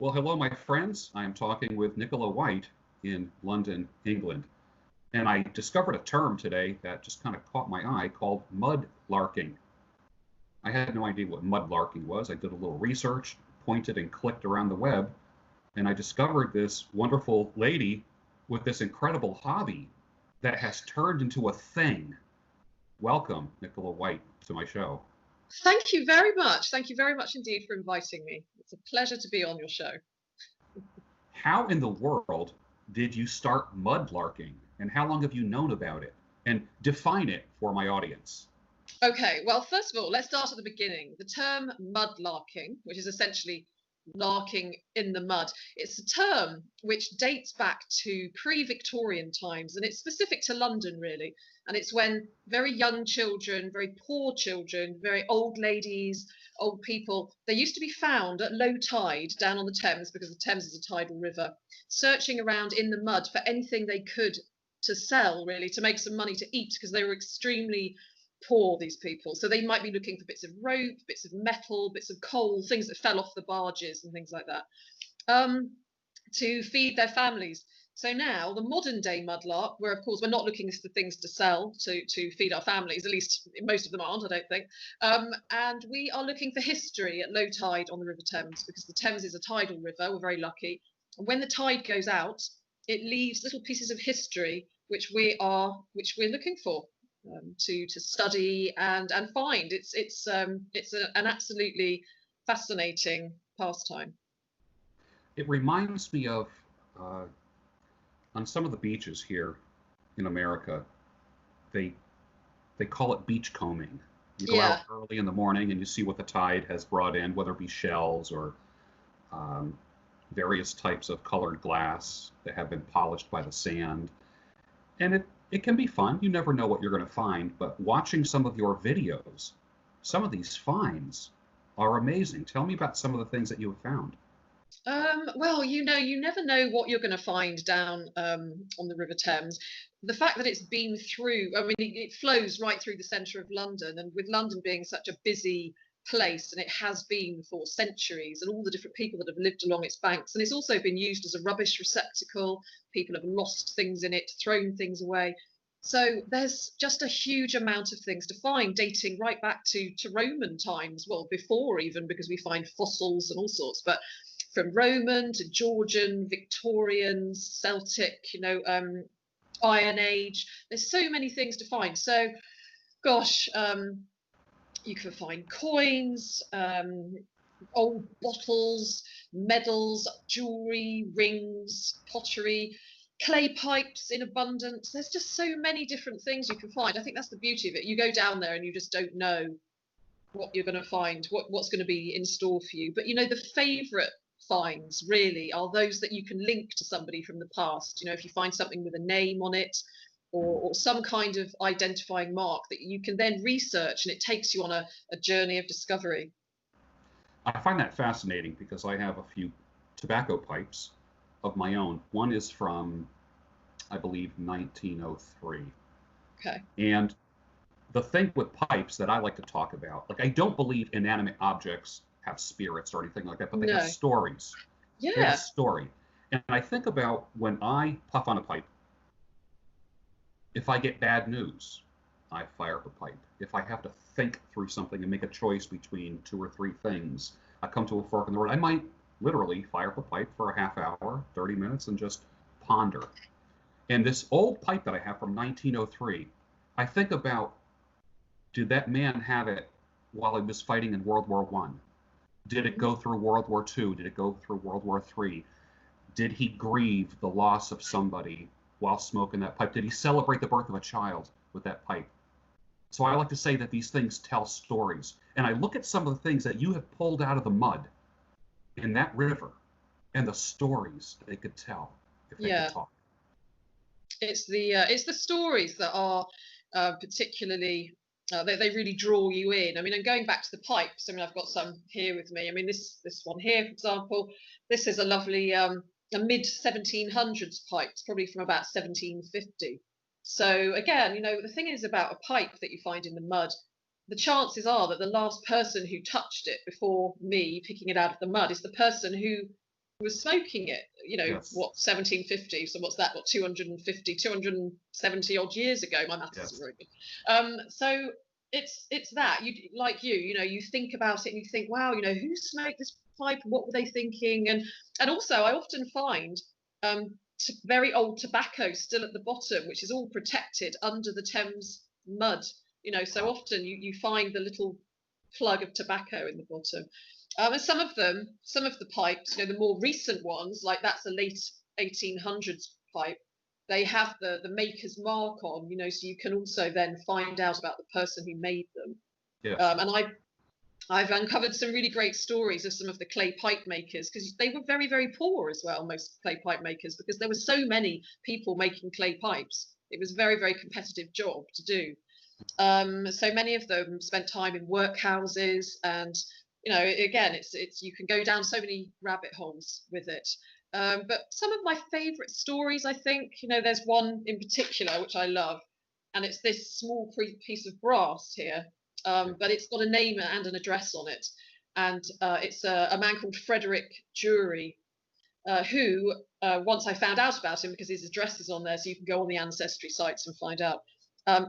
Well, hello, my friends. I'm talking with Nicola White in London, England. And I discovered a term today that just kind of caught my eye called mudlarking. I had no idea what mudlarking was. I did a little research, pointed and clicked around the web, and I discovered this wonderful lady with this incredible hobby that has turned into a thing. Welcome, Nicola White, to my show. Thank you very much. Thank you very much indeed for inviting me. It's a pleasure to be on your show. How in the world did you start mudlarking, and how long have you known about it? And define it for my audience. Okay, well, first of all, let's start at the beginning. The term mudlarking, which is essentially larking in the mud, it's a term which dates back to pre-Victorian times, and it's specific to London, really. And it's when very young children, very poor children, very old ladies, old people, they used to be found at low tide down on the Thames, because the Thames is a tidal river, searching around in the mud for anything they could to sell, really, to make some money to eat, because they were extremely poor, these people. So they might be looking for bits of rope, bits of metal, bits of coal, things that fell off the barges and things like that, to feed their families. So now the modern day mudlark, where of course we're not looking for things to sell to feed our families, at least most of them aren't, I don't think. And we are looking for history at low tide on the River Thames, because the Thames is a tidal river. We're very lucky. And when the tide goes out, it leaves little pieces of history which we're looking for, to study and find. It's an absolutely fascinating pastime. It reminds me of uh, on some of the beaches here in America, they they call it beach combing. You go out Yeah, early in the morning and you see what the tide has brought in, whether it be shells or um, various types of colored glass that have been polished by the sand. And it can be fun. You never know what you're going to find, but watching some of your videos, some of these finds are amazing. Tell me about some of the things that you have found. well, you never know what you're going to find down on the River Thames. The fact that it's been through, I mean, it flows right through the centre of London, and with London being such a busy place, and it has been for centuries, and all the different people that have lived along its banks, and it's also been used as a rubbish receptacle. People have lost things in it, thrown things away. So there's just a huge amount of things to find, dating right back to Roman times, well, before even, because we find fossils and all sorts. But from Roman to Georgian, Victorian, Celtic, Iron Age. There's so many things to find. So, gosh, you can find coins, old bottles, medals, jewelry, rings, pottery, clay pipes in abundance. There's just so many different things you can find. I think that's the beauty of it. You go down there and you just don't know what you're going to find, what's going to be in store for you. But the favourite finds really are those that you can link to somebody from the past. If you find something with a name on it, or some kind of identifying mark that you can then research, and it takes you on a journey of discovery. I find that fascinating because I have a few tobacco pipes of my own. One is from, I believe, 1903. Okay. And the thing with pipes that I like to talk about, like I don't believe inanimate objects have spirits or anything like that, but they have No. stories. They have a Yeah. story. And I think about when I puff on a pipe, if I get bad news, I fire up a pipe. If I have to think through something and make a choice between two or three things, I come to a fork in the road. I might literally fire up a pipe for a half hour, 30 minutes, and just ponder. And this old pipe that I have from 1903, I think about, did that man have it while he was fighting in World War One? Did it go through World War Two? Did it go through World War Three? Did he grieve the loss of somebody while smoking that pipe? Did he celebrate the birth of a child with that pipe? So I like to say that these things tell stories. And I look at some of the things that you have pulled out of the mud in that river and the stories they could tell if they could Yeah. talk. It's the stories that are particularly they really draw you in. I mean, and going back to the pipes, I mean, I've got some here with me. I mean, this one here, for example, this is a lovely a mid 1700s pipe. It's probably from about 1750. So again, the thing is about a pipe that you find in the mud, the chances are that the last person who touched it before me picking it out of the mud is the person who was smoking it, Yes. what, 1750, so what's that, what, 250, 270 odd years ago? My maths isn't Yes. very good. So it's that, you think about it and you think, wow, who smoked this pipe and what were they thinking? And also I often find very old tobacco still at the bottom, which is all protected under the Thames mud. So Wow. often you find the little plug of tobacco in the bottom. And some of the pipes, the more recent ones, like that's a late 1800s pipe, they have the maker's mark on, so you can also then find out about the person who made them. Yes. And I've uncovered some really great stories of some of the clay pipe makers, because they were very, very poor as well, most clay pipe makers, because there were so many people making clay pipes. It was a very, very competitive job to do. So many of them spent time in workhouses, and again, it's you can go down so many rabbit holes with it. But some of my favourite stories, I think, there's one in particular which I love, and it's this small piece of brass here, but it's got a name and an address on it, and it's a man called Frederick Jury, who, once I found out about him, because his address is on there, so you can go on the ancestry sites and find out.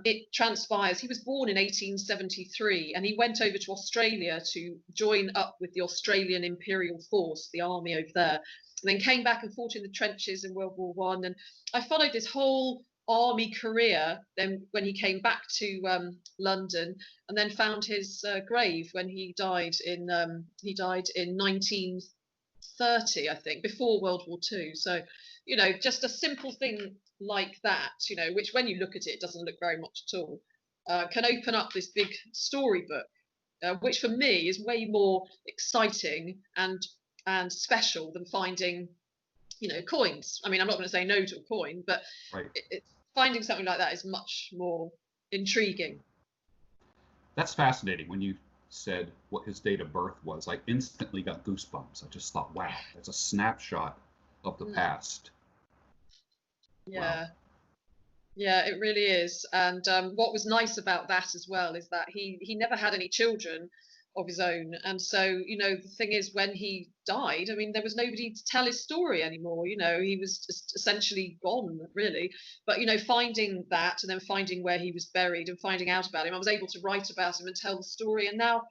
It transpires he was born in 1873, and he went over to Australia to join up with the Australian Imperial Force, the army over there, and then came back and fought in the trenches in World War One. And I followed this whole army career. Then when he came back to London, and then found his grave when he died in 1930, I think, before World War Two. So, just a simple thing like that, which when you look at it doesn't look very much at all, can open up this big storybook, which for me is way more exciting and special than finding, coins. I mean, I'm not going to say no to a coin, but Right. finding something like that is much more intriguing. That's fascinating. When you said what his date of birth was, I instantly got goosebumps. I just thought, wow, that's a snapshot of the past. Wow. Yeah. Yeah, it really is. And what was nice about that as well is that he never had any children of his own. And so, the thing is, when he died, I mean, there was nobody to tell his story anymore. He was just essentially gone, really. But, finding that, and then finding where he was buried and finding out about him, I was able to write about him and tell the story. And now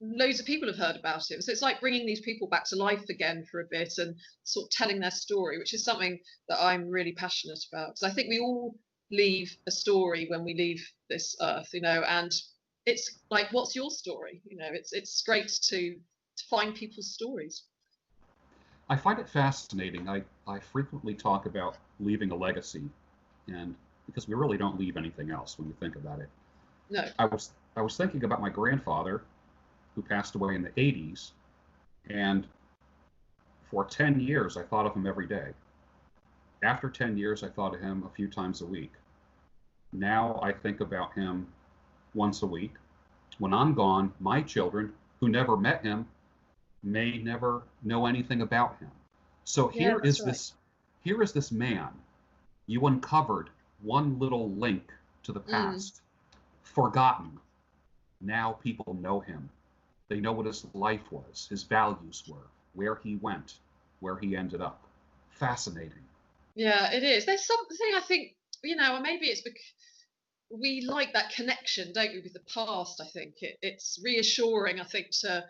loads of people have heard about him. So it's like bringing these people back to life again for a bit and sort of telling their story, which is something that I'm really passionate about. Because I think we all leave a story when we leave this earth, and it's like, what's your story? It's great to find people's stories. I find it fascinating. I frequently talk about leaving a legacy, and because we really don't leave anything else when you think about it. No. I was thinking about my grandfather, who passed away in the 80s, and for 10 years I thought of him every day. After 10 years I thought of him a few times a week. Now I think about him once a week. When I'm gone, my children, who never met him, may never know anything about him. So Yeah, that's right. here is this man. You uncovered one little link to the Mm. past, forgotten. Now people know him. They know what his life was, his values were, where he went, where he ended up. Fascinating. Yeah, it is. There's something, I think, maybe it's because we like that connection, don't we, with the past. I think it's reassuring, I think, to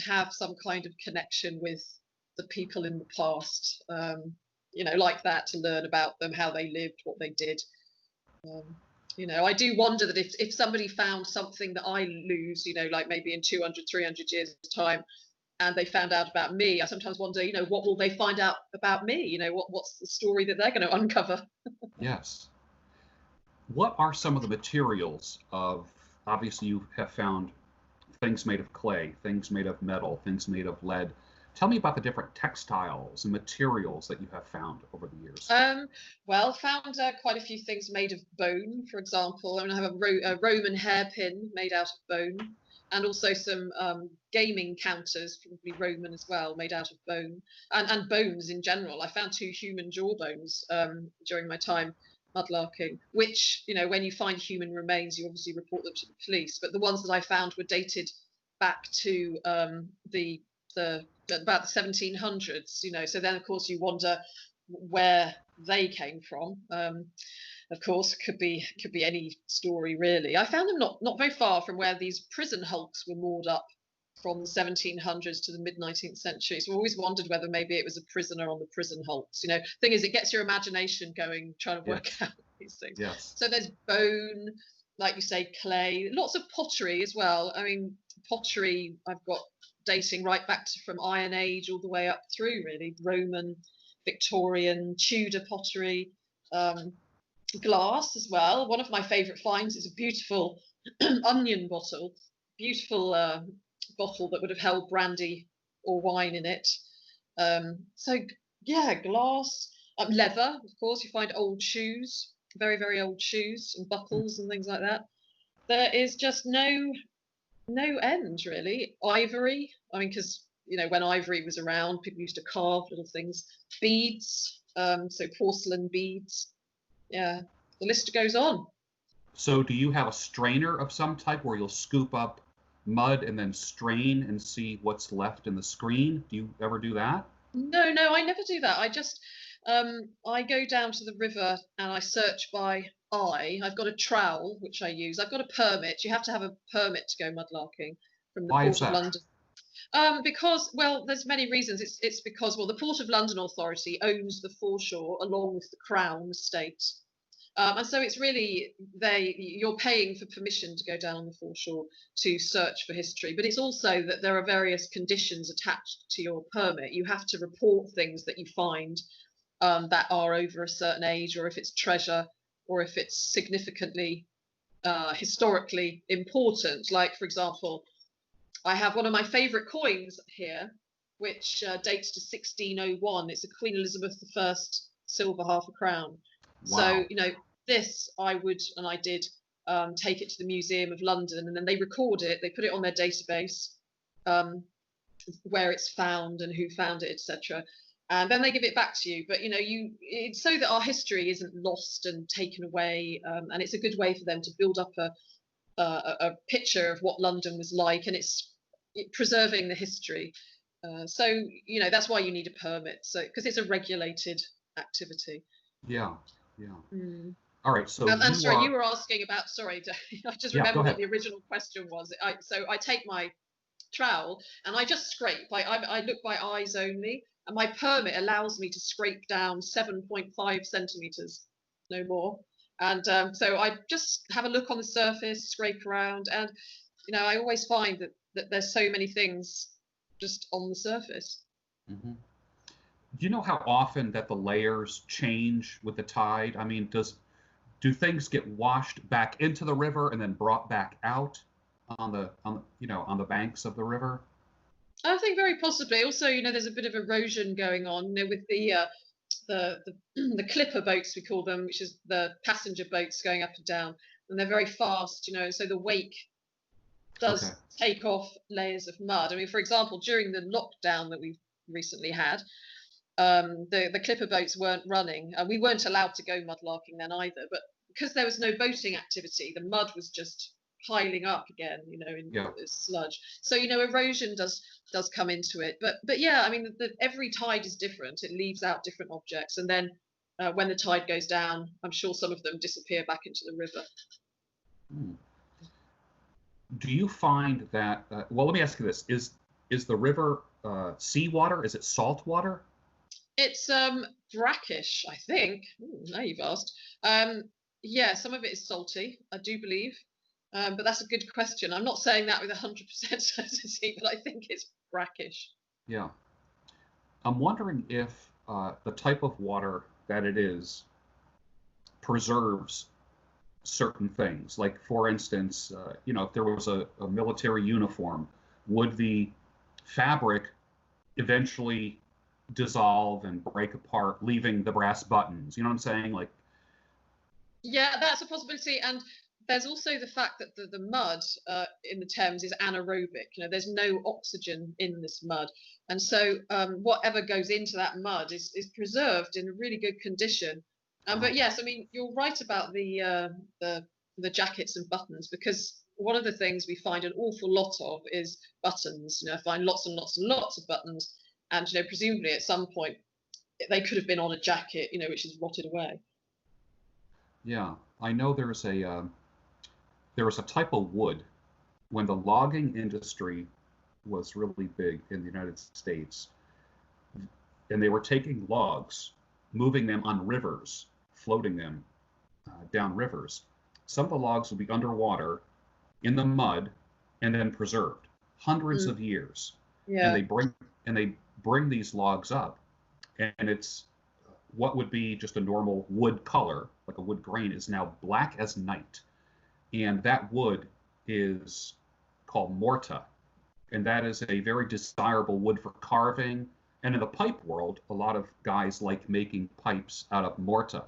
have some kind of connection with the people in the past, like that, to learn about them, how they lived, what they did. I do wonder that if somebody found something that I lose, like maybe in 200, 300 years time, and they found out about me, I sometimes wonder, what will they find out about me? What's the story that they're going to uncover? Yes. What are some of the materials of, obviously you have found things made of clay, things made of metal, things made of lead. Tell me about the different textiles and materials that you have found over the years. Well, found quite a few things made of bone, for example. I mean, I have a Roman hairpin made out of bone, and also some gaming counters, probably Roman as well, made out of bone, and bones in general. I found two human jawbones during my time mudlarking, which, when you find human remains, you obviously report them to the police. But the ones that I found were dated back to the about the 1700s, so then of course you wonder where they came from. Of course, could be any story really. I found them not very far from where these prison hulks were moored up from the 1700s to the mid 19th century. So I always wondered whether maybe it was a prisoner on the prison hulks. Thing is, it gets your imagination going, trying to work out these things. Yes. So there's bone, like you say, clay, lots of pottery as well. I mean, pottery I've got dating right back from Iron Age all the way up through really Roman, Victorian, Tudor pottery. Glass as well. One of my favourite finds is a beautiful onion bottle, beautiful bottle that would have held brandy or wine in it. So yeah, glass, leather, of course. You find old shoes, very very old shoes and buckles and things like that. There is just no end really. Ivory. I mean, because when ivory was around, people used to carve little things. Beads, so porcelain beads. Yeah, the list goes on. So do you have a strainer of some type where you'll scoop up mud and then strain and see what's left in the screen? Do you ever do that? No, I never do that. I just I go down to the river and I search by eye. I've got a trowel which I use. I've got a permit. You have to have a permit to go mudlarking from the Why is Port of that? London. Because, well, there's many reasons. It's because, well, the Port of London Authority owns the foreshore along with the Crown Estate. And so it's really you're paying for permission to go down on the foreshore to search for history. But it's also that there are various conditions attached to your permit. You have to report things that you find that are over a certain age, or if it's treasure, or if it's significantly historically important. Like, for example, I have one of my favourite coins here, which dates to 1601. It's a Queen Elizabeth I silver half a crown. Wow. So, this I did take it to the Museum of London, and then they record it, they put it on their database, where it's found and who found it, etc. And then they give it back to you. But it's so that our history isn't lost and taken away, and it's a good way for them to build up a picture of what London was like, and it's preserving the history. So that's why you need a permit, so because it's a regulated activity. Yeah. Yeah. Mm. All right. So And sorry, you were asking about. Sorry, I just Yeah, go remember what ahead. the original question was. So I take my trowel and I just scrape. I look by eyes only, and my permit allows me to scrape down 7.5 centimeters, no more. And so I just have a look on the surface, scrape around, and I always find that there's so many things just on the surface. Mm-hmm. Do you know how often that the layers change with the tide? I mean, do things get washed back into the river and then brought back out on the banks of the river? I think very possibly. Also, there's a bit of erosion going on, with the clipper boats, we call them, which is the passenger boats going up and down, and they're very fast, so the wake does take off layers of mud. I mean, for example, during the lockdown that we've recently had, the clipper boats weren't running, and we weren't allowed to go mudlarking then either. But because there was no boating activity, the mud was just piling up again, in sludge. So erosion does come into it. But yeah, I mean, every tide is different. It leaves out different objects, and then when the tide goes down, I'm sure some of them disappear back into the river. Hmm. Do you find that? Well, let me ask you this: is the river seawater? Is it salt water? It's brackish, I think. Ooh, now you've asked. Yeah, some of it is salty, I do believe. But that's a good question. I'm not saying that with 100% certainty, but I think it's brackish. Yeah. I'm wondering if the type of water that it is preserves certain things. Like, for instance, if there was a military uniform, would the fabric eventually dissolve and break apart, leaving the brass buttons? You know what I'm saying? Like, yeah, that's a possibility. And there's also the fact that the mud in the Thames is anaerobic. There's no oxygen in this mud, and so whatever goes into that mud is preserved in a really good condition. But yes, I mean, you're right about the jackets and buttons, because one of the things we find an awful lot of is buttons. I find lots and lots and lots of buttons, and presumably at some point they could have been on a jacket, which is rotted away. Yeah, I know there was a type of wood when the logging industry was really big in the United States, and they were taking logs, moving them on rivers, floating them down rivers. Some of the logs would be underwater in the mud and then preserved hundreds of years. And Yeah. they bring these logs up, and it's what would be just a normal wood color, like a wood grain, is now black as night. And that wood is called morta, and that is a very desirable wood for carving. And in the pipe world, a lot of guys like making pipes out of morta,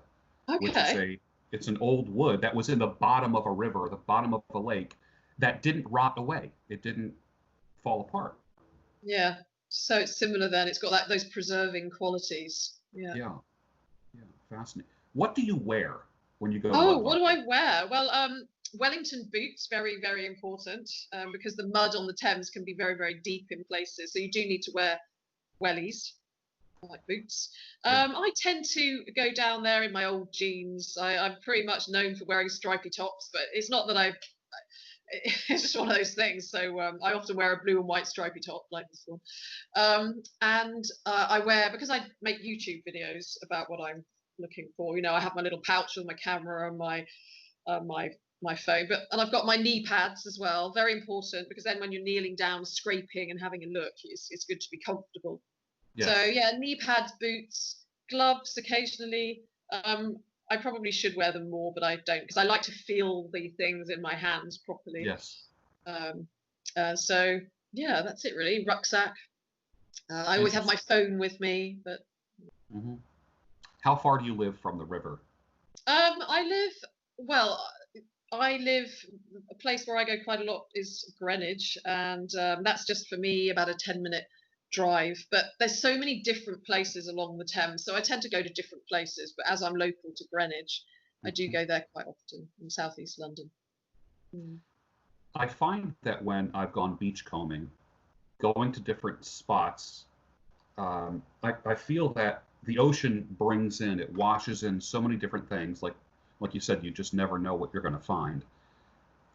which is Okay. it's an old wood that was in the bottom of a river, the bottom of a lake, that didn't rot away. It didn't fall apart. Yeah. So it's similar then. It's got those preserving qualities. Yeah. Yeah, yeah, fascinating. What do you wear when you go Oh, what do mudlarking? I wear? Well, Wellington boots, very, very important, because the mud on the Thames can be very, very deep in places. So you do need to wear wellies, like boots. Yeah. I tend to go down there in my old jeans. I'm pretty much known for wearing stripy tops, but it's not that it's just one of those things. So I often wear a blue and white stripy top like this one. And I wear, because I make YouTube videos about what I'm looking for. I have my little pouch with my camera and my phone, and I've got my knee pads as well. Very important, because then when you're kneeling down, scraping and having a look, it's good to be comfortable. So Yes. yeah, knee pads, boots, gloves occasionally. I probably should wear them more, but I don't, because I like to feel the things in my hands properly. Yes. Um, so yeah, that's it really. Rucksack. I always have my Interesting. phone with me, but Hmm. How far do you live from the river? I live well. I live a place where I go quite a lot is Greenwich, and that's just for me about a 10-minute drive. But there's so many different places along the Thames, so I tend to go to different places. But as I'm local to Greenwich, I do Mhm. go there quite often in southeast London. Mm. I find that when I've gone beachcombing, going to different spots, I feel that the ocean brings in, it washes in so many different things. Like you said, you just never know what you're going to find.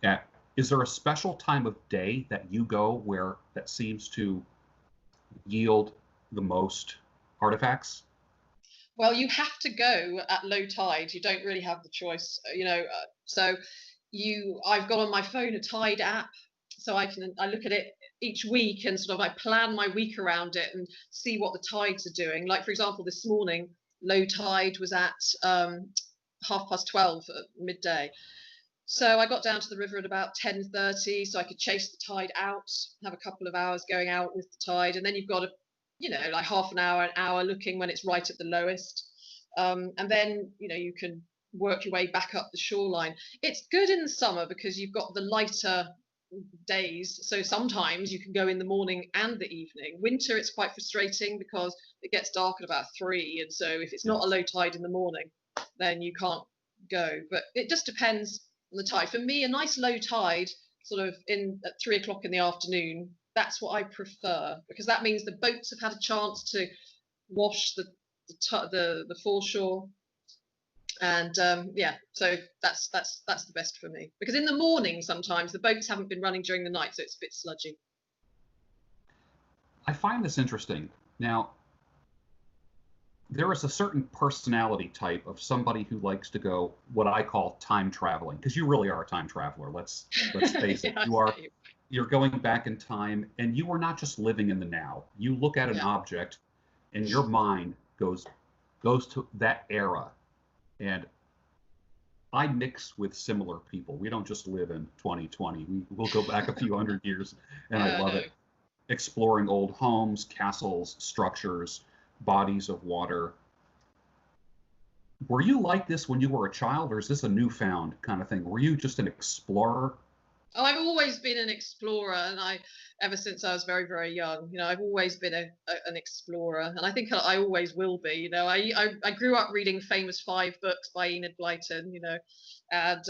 At, is there a special time of day that you go where that seems to yield the most artifacts? Well, you have to go at low tide. You don't really have the choice, so I've got on my phone a tide app, so I look at it each week and sort of I plan my week around it and see what the tides are doing. Like for example, this morning, low tide was at 12:30 at midday. So I got down to the river at about 10:30, so I could chase the tide out, have a couple of hours going out with the tide, and then you've got like half an hour looking when it's right at the lowest, and then you can work your way back up the shoreline. It's good in the summer because you've got the lighter days, so sometimes you can go in the morning and the evening. Winter, it's quite frustrating because it gets dark at about 3, and so if it's not a Yes. low tide in the morning, then you can't go. But it just depends on the tide. For me, a nice low tide, sort of in at 3 o'clock in the afternoon, that's what I prefer, because that means the boats have had a chance to wash the foreshore, and yeah, so that's the best for me, because in the morning sometimes the boats haven't been running during the night, so it's a bit sludgy. I find this interesting. Now, there is a certain personality type of somebody who likes to go what I call time traveling, because you really are a time traveler. Let's face it. Yeah, I get you. You're going back in time, and you are not just living in the now. You look at an Yeah. object, and your mind goes to that era. And I mix with similar people. We don't just live in 2020. We'll go back a few hundred years, and I Yeah, I love know. it. Exploring old homes, castles, structures, bodies of water. Were you like this when you were a child, or is this a newfound kind of thing? Were you just an explorer? Oh, I've always been an explorer, and ever since I was very, very young, I've always been an explorer, and I think I always will be. I grew up reading famous five books by Enid Blyton, and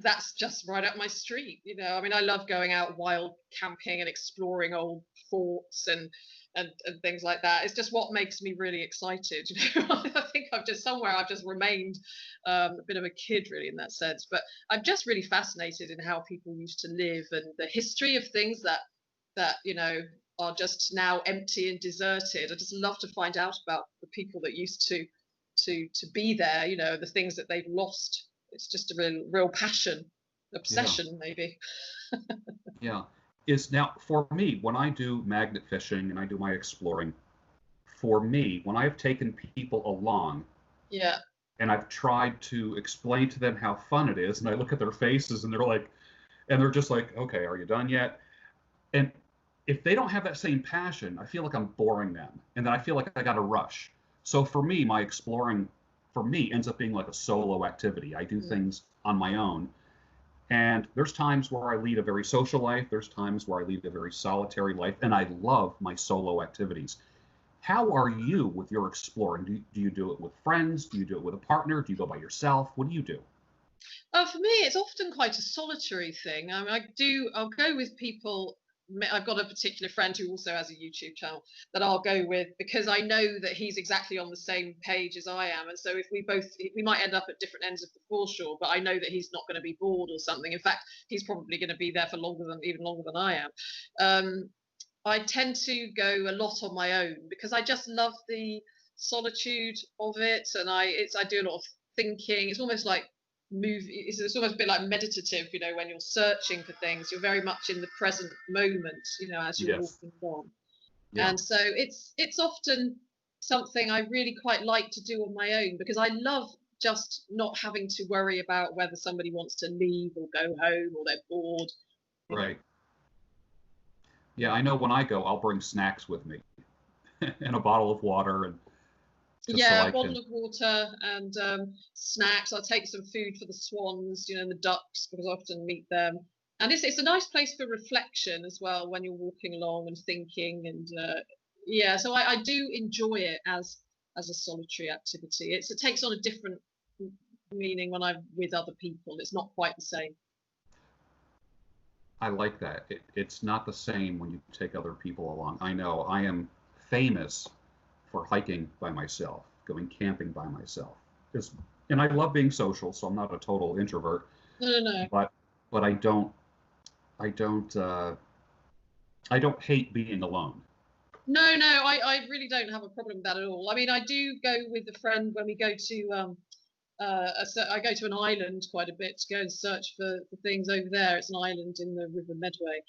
that's just right up my street. I mean, I love going out wild camping and exploring old forts and things like that. It's just what makes me really excited. I think I've just remained a bit of a kid really in that sense. But I'm just really fascinated in how people used to live and the history of things that are just now empty and deserted. I just love to find out about the people that used to be there. The things that they've lost. It's just a real passion, Yeah, obsession, maybe. yeah. Is now for me when I do magnet fishing and I do my exploring. For me, when I've taken people along Yeah. and I've tried to explain to them how fun it is, and I look at their faces and they're just like, okay, are you done yet? And if they don't have that same passion, I feel like I'm boring them, and then I feel like I got to rush. So for me, my exploring, for me, ends up being like a solo activity. I do Mm. things on my own, and there's times where I lead a very social life. There's times where I lead a very solitary life, and I love my solo activities. How are you with your exploring? Do you do it with friends? Do you do it with a partner? Do you go by yourself? What do you do? For me, it's often quite a solitary thing. I mean, I'll go with people. I've got a particular friend who also has a YouTube channel that I'll go with because I know that he's exactly on the same page as I am. And so if we might end up at different ends of the foreshore, but I know that he's not going to be bored or something. In fact, he's probably going to be there for even longer than I am. Um, I tend to go a lot on my own because I just love the solitude of it, and I do a lot of thinking. It's almost like it's almost a bit like meditative, when you're searching for things. You're very much in the present moment, as you're Yes. walking along. Yeah. And so it's often something I really quite like to do on my own because I love just not having to worry about whether somebody wants to leave or go home or they're bored, you know. Right. Yeah, I know when I go, I'll bring snacks with me and a bottle of water, and just so Yeah, I a bottle can. of water and snacks. I'll take some food for the swans, and the ducks, because I often meet them. And it's a nice place for reflection as well when you're walking along and thinking. And yeah, so I do enjoy it as a solitary activity. It takes on a different meaning when I'm with other people. It's not quite the same. I like that. It's not the same when you take other people along. I know I am famous for hiking by myself, going camping by myself. Just, and I love being social, so I'm not a total introvert. No, no, no. But but I don't I don't hate being alone. No, no, I really don't have a problem with that at all. I mean, I do go with a friend when we go to I go to an island quite a bit to go and search for things over there. It's an island in the River Medway,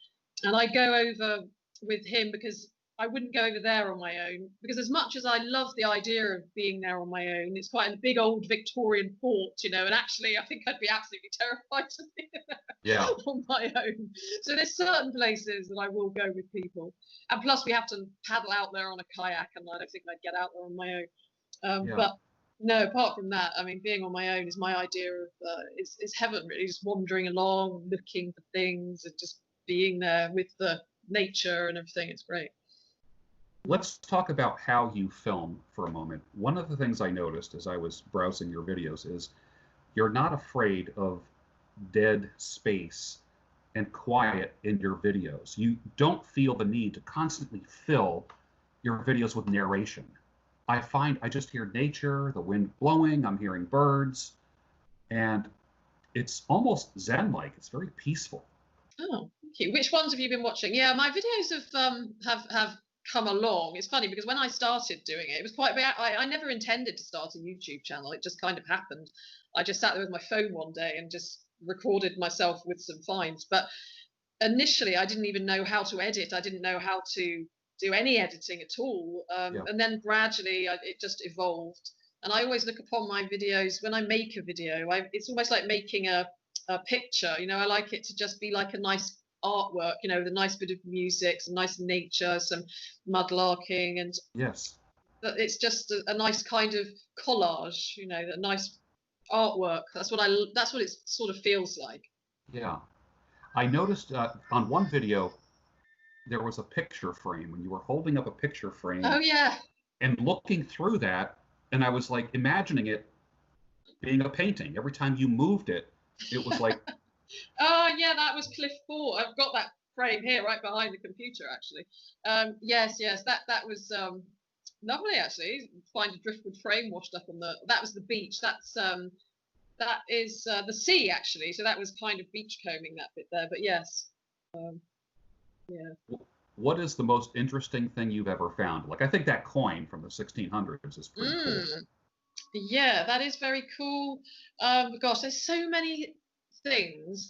and I go over with him because I wouldn't go over there on my own. Because as much as I love the idea of being there on my own, it's quite a big old Victorian fort, and actually I think I'd be absolutely terrified to be Yeah, on my own. So there's certain places that I will go with people, and plus we have to paddle out there on a kayak, and I don't think I'd get out there on my own. yeah. But no, apart from that, I mean, being on my own is my idea of is heaven really, just wandering along, looking for things, and just being there with the nature and everything. It's great. Let's talk about how you film for a moment. One of the things I noticed as I was browsing your videos is you're not afraid of dead space and quiet in your videos. You don't feel the need to constantly fill your videos with narration. I find I just hear nature, the wind blowing, I'm hearing birds, and it's almost zen-like. It's very peaceful. Oh, thank you. Which ones have you been watching? Yeah, my videos have come along. It's funny because when I started doing it, it was quite. I never intended to start a YouTube channel. It just kind of happened. I just sat there with my phone one day and just recorded myself with some finds. But initially I didn't even know how to edit. I didn't know how to do any editing at all. Yeah. And then gradually it just evolved. And I always look upon my videos when I make a video. It's almost like making a picture. I like it to just be like a nice artwork. The nice bit of music, some nice nature, some mudlarking, and Yes. it's just a nice kind of collage. A nice artwork. That's what it sort of feels like. Yeah. I noticed on one video there was a picture frame, and you were holding up a picture Oh frame yeah. and looking through that, and I was like imagining it being a painting. Every time you moved it, It was like, Oh yeah, that was Cliff Fort. I've got that frame here, right behind the computer, actually. Yes, that was lovely, actually. Find a driftwood frame washed up on the. That was the beach. That is the sea, actually. So that was kind of beachcombing that bit there. But yes, um, yeah. what is the most interesting thing you've ever found? Like, I think that coin from the 1600s is pretty cool. Mm, yeah, that is very cool. Gosh, there's so many things.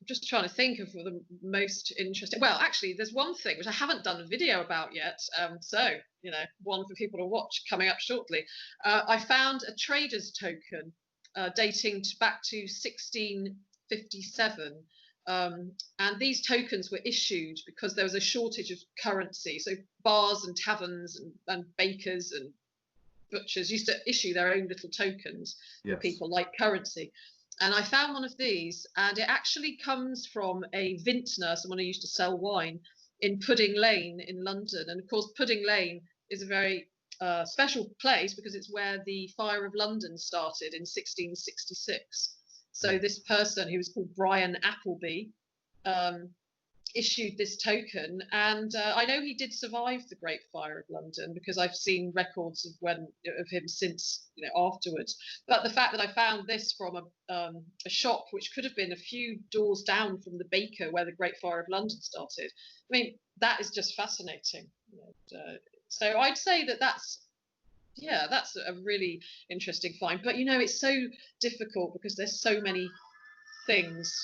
Just trying to think of the most interesting. Well, actually, there's one thing which I haven't done a video about yet. So, one for people to watch coming up shortly. I found a trader's token dating back to 1657. And these tokens were issued because there was a shortage of currency. So bars and taverns and bakers and butchers used to issue their own little tokens for Yes. people like currency. And I found one of these, and it actually comes from a vintner, someone who used to sell wine in Pudding Lane in London. And of course, Pudding Lane is a very special place because it's where the Fire of London started in 1666. So this person, who was called Brian Appleby, um, issued this token, and I know he did survive the Great Fire of London because I've seen records of him since, afterwards. But the fact that I found this from a shop which could have been a few doors down from the baker where the Great Fire of London started, I mean, that is just fascinating. So I'd say that's a really interesting find. But it's so difficult because there's so many things.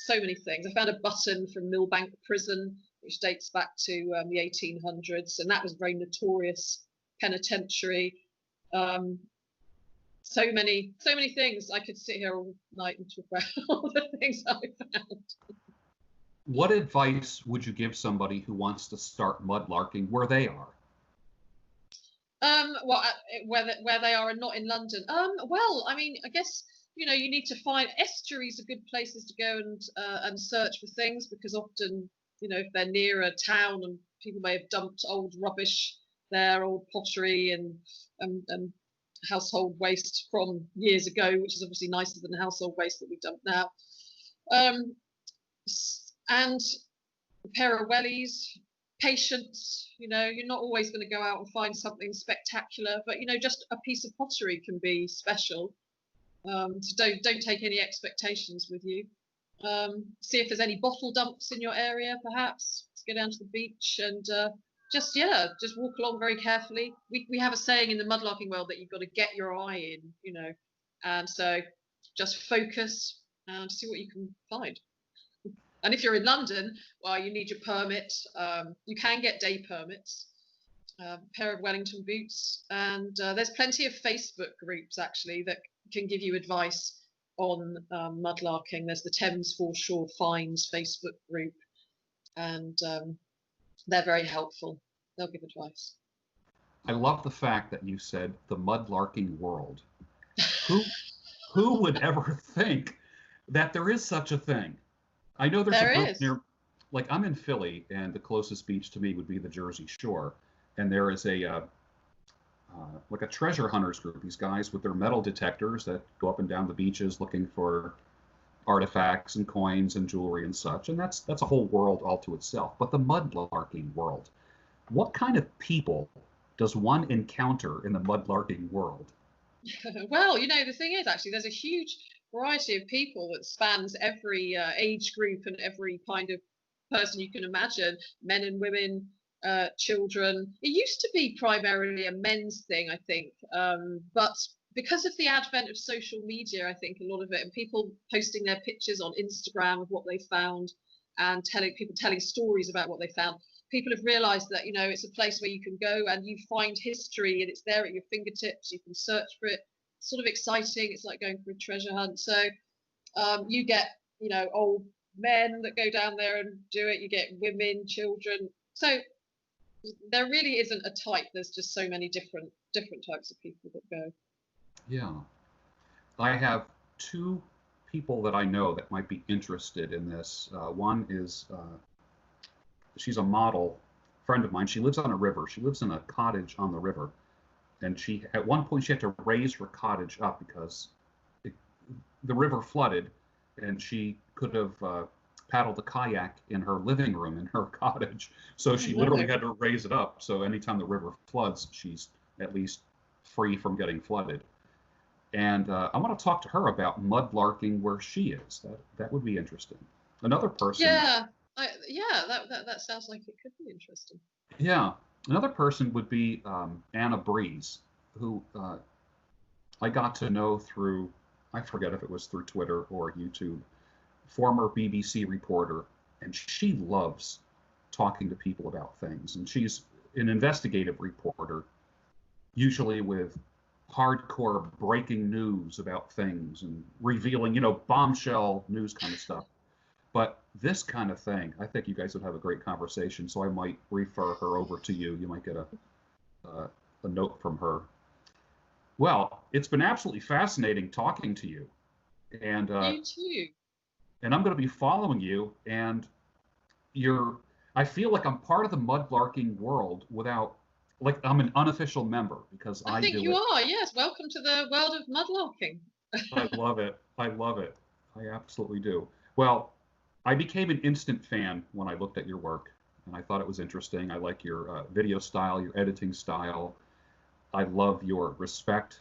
So many things. I found a button from Millbank Prison, which dates back to the 1800s, and that was a very notorious penitentiary. So many things. I could sit here all night and talk about all the things I found. What advice would you give somebody who wants to start mudlarking where they are? Well, where they are and not in London. Well, I mean, I guess you need to find estuaries are good places to go and search for things because often if they're near a town and people may have dumped old rubbish there, old pottery and household waste from years ago, which is obviously nicer than the household waste that we dump now. And a pair of wellies, patience. You're not always going to go out and find something spectacular, but just a piece of pottery can be special. So don't take any expectations with you. See if there's any bottle dumps in your area, perhaps. Let's go down to the beach and just walk along very carefully. We have a saying in the mudlarking world that you've got to get your eye in, and so just focus and see what you can find. And if you're in London, well, you need your permit. You can get day permits, a pair of Wellington boots, and there's plenty of Facebook groups actually that can give you advice on mudlarking. There's the Thames Foreshore Finds Facebook group, and they're very helpful. They'll give advice. I love the fact that you said the mudlarking world. Who would ever think that there is such a thing? I know there's a group near, like I'm in Philly, and the closest beach to me would be the Jersey Shore, and there is a like a treasure hunters group. These guys with their metal detectors that go up and down the beaches looking for artifacts and coins and jewelry and such, and that's a whole world all to itself. But the mudlarking world, what kind of people does one encounter in the mudlarking world? Well, the thing is, actually, there's a huge variety of people that spans every age group and every kind of person you can imagine, men and women, children. It used to be primarily a men's thing, I think, but because of the advent of social media, I think a lot of it, and people posting their pictures on Instagram of what they found and telling stories about what they found, people have realized that it's a place where you can go and you find history and it's there at your fingertips. You can search for it. It's sort of exciting. It's like going for a treasure hunt. So you get old men that go down there and do it. You get women, children. So there really isn't a type. There's just so many different types of people that go. Yeah, I have two people that I know that might be interested in this. One is she's a model friend of mine. She lives on a river. She lives in a cottage on the river, and at one point she had to raise her cottage up because the river flooded, and she could have paddled a kayak in her living room in her cottage. So she literally had to raise it up. So anytime the river floods, she's at least free from getting flooded. And I want to talk to her about mudlarking where she is. That would be interesting. Another person. Yeah, that sounds like it could be interesting. Yeah, another person would be Anna Breeze, who I got to know through, I forget if it was through Twitter or YouTube, former BBC reporter, and she loves talking to people about things. And she's an investigative reporter, usually with hardcore breaking news about things and revealing, bombshell news kind of stuff. But this kind of thing, I think you guys would have a great conversation. So I might refer her over to you. You might get a note from her. Well, it's been absolutely fascinating talking to you. And you too. And I'm going to be following you. And I feel like I'm part of the mudlarking world without, like I'm an unofficial member because I think do you it. are. Yes, welcome to the world of mudlarking. I love it. I love it. I absolutely do. Well, I became an instant fan when I looked at your work, and I thought it was interesting. I like your video style, your editing style. I love your respect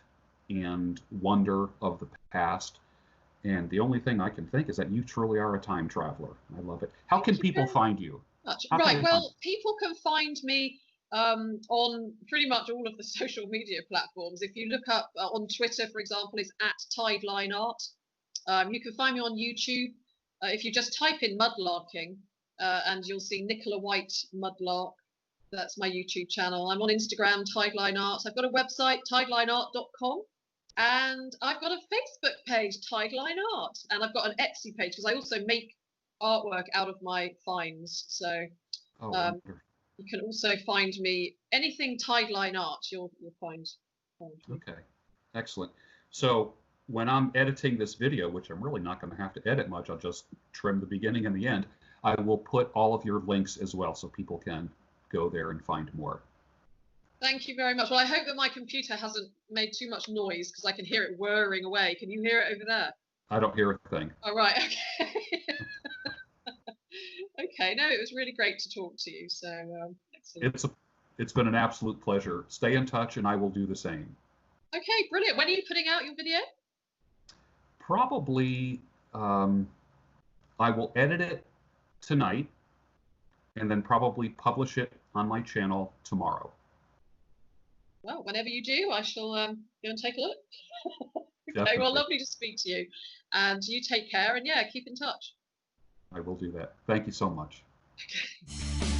and wonder of the past. And the only thing I can think is that you truly are a time traveler. I love it. How can people find you? Right. Well, people can find me on pretty much all of the social media platforms. If you look up on Twitter, for example, it's @TidelineArt. You can find me on YouTube. If you just type in mudlarking, and you'll see Nicola White Mudlark. That's my YouTube channel. I'm on Instagram, Tideline Art. I've got a website, tidelineart.com. And I've got a Facebook page, Tideline Art. And I've got an Etsy page because I also make artwork out of my finds. So you can also find me, anything Tideline Art, you'll find me. Okay, excellent. So when I'm editing this video, which I'm really not going to have to edit much, I'll just trim the beginning and the end, I will put all of your links as well so people can go there and find more. Thank you very much. Well, I hope that my computer hasn't made too much noise because I can hear it whirring away. Can you hear it over there? I don't hear a thing. All right. Okay. Okay. No, it was really great to talk to you. So excellent. It's been an absolute pleasure. Stay in touch, and I will do the same. Okay, brilliant. When are you putting out your video? Probably, I will edit it tonight, and then probably publish it on my channel tomorrow. Well, whenever you do, I shall go and take a look. Okay, Definitely. well, lovely to speak to you. And you take care, and yeah, keep in touch. I will do that. Thank you so much. Okay.